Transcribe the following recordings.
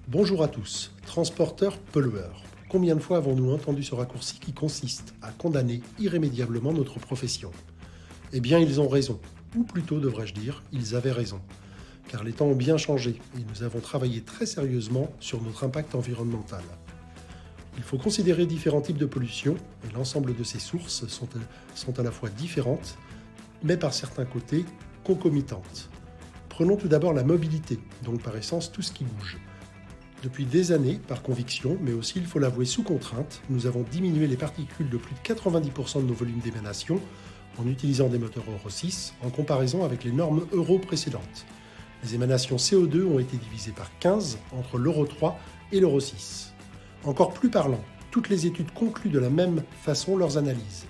Bonjour à tous, transporteurs pollueurs. Combien de fois avons-nous entendu ce raccourci qui consiste à condamner irrémédiablement notre profession ? Eh bien, ils ont raison, ou plutôt devrais-je dire, ils avaient raison. Car les temps ont bien changé et nous avons travaillé très sérieusement sur notre impact environnemental. Il faut considérer différents types de pollution et l'ensemble de ces sources sont à la fois différentes, mais par certains côtés concomitantes. Prenons tout d'abord la mobilité, donc par essence tout ce qui bouge. Depuis des années, par conviction, mais aussi, il faut l'avouer, sous contrainte, nous avons diminué les particules de plus de 90% de nos volumes d'émanation en utilisant des moteurs Euro 6 en comparaison avec les normes Euro précédentes. Les émanations CO2 ont été divisées par 15 entre l'Euro 3 et l'Euro 6. Encore plus parlant, toutes les études concluent de la même façon leurs analyses.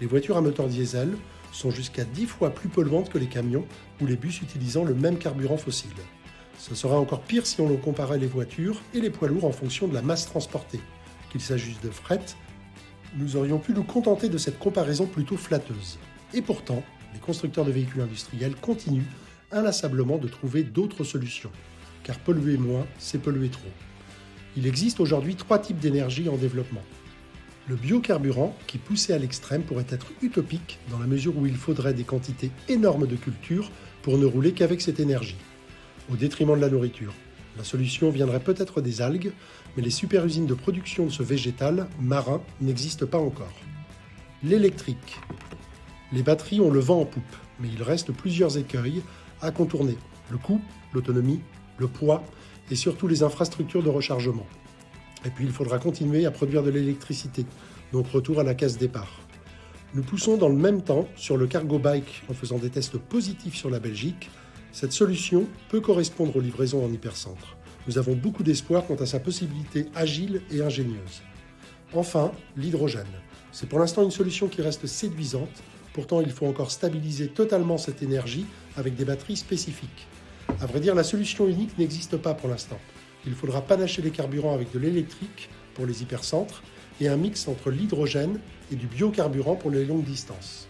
Les voitures à moteur diesel sont jusqu'à 10 fois plus polluantes que les camions ou les bus utilisant le même carburant fossile. Ce sera encore pire si on comparait les voitures et les poids lourds en fonction de la masse transportée. Qu'il s'agisse de fret, nous aurions pu nous contenter de cette comparaison plutôt flatteuse. Et pourtant, les constructeurs de véhicules industriels continuent inlassablement de trouver d'autres solutions. Car polluer moins, c'est polluer trop. Il existe aujourd'hui 3 types d'énergie en développement. Le biocarburant, qui poussé à l'extrême pourrait être utopique dans la mesure où il faudrait des quantités énormes de culture pour ne rouler qu'avec cette énergie, au détriment de la nourriture. La solution viendrait peut-être des algues, mais les super-usines de production de ce végétal marin n'existent pas encore. L'électrique. Les batteries ont le vent en poupe, mais il reste plusieurs écueils à contourner. Le coût, l'autonomie, le poids et surtout les infrastructures de rechargement. Et puis il faudra continuer à produire de l'électricité, donc retour à la case départ. Nous poussons dans le même temps sur le cargo bike en faisant des tests positifs sur la Belgique. Cette solution peut correspondre aux livraisons en hypercentre. Nous avons beaucoup d'espoir quant à sa possibilité agile et ingénieuse. Enfin, l'hydrogène. C'est pour l'instant une solution qui reste séduisante, pourtant il faut encore stabiliser totalement cette énergie avec des batteries spécifiques. À vrai dire, la solution unique n'existe pas pour l'instant. Il faudra panacher les carburants avec de l'électrique pour les hypercentres et un mix entre l'hydrogène et du biocarburant pour les longues distances.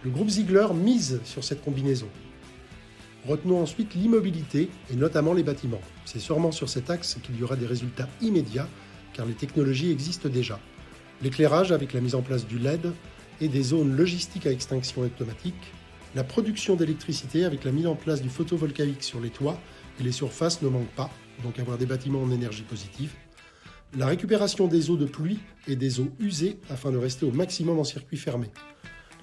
Le groupe Ziegler mise sur cette combinaison. Retenons ensuite l'immobilité et notamment les bâtiments. C'est sûrement sur cet axe qu'il y aura des résultats immédiats car les technologies existent déjà. L'éclairage avec la mise en place du LED et des zones logistiques à extinction automatique, la production d'électricité avec la mise en place du photovoltaïque sur les toits et les surfaces ne manquent pas, donc avoir des bâtiments en énergie positive, la récupération des eaux de pluie et des eaux usées afin de rester au maximum en circuit fermé.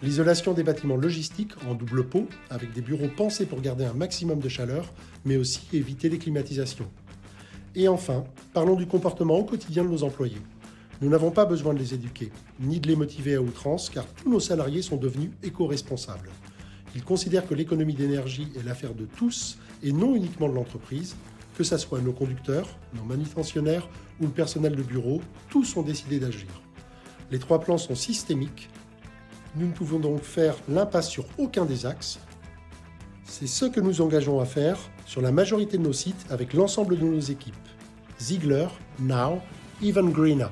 L'isolation des bâtiments logistiques en double pot, avec des bureaux pensés pour garder un maximum de chaleur, mais aussi éviter les climatisations. Et enfin, parlons du comportement au quotidien de nos employés. Nous n'avons pas besoin de les éduquer, ni de les motiver à outrance, car tous nos salariés sont devenus éco-responsables. Ils considèrent que l'économie d'énergie est l'affaire de tous, et non uniquement de l'entreprise, que ce soit nos conducteurs, nos manutentionnaires ou le personnel de bureau, tous ont décidé d'agir. Les 3 plans sont systémiques. Nous ne pouvons donc faire l'impasse sur aucun des axes. C'est ce que nous engageons à faire sur la majorité de nos sites avec l'ensemble de nos équipes. Ziegler, now, even greener.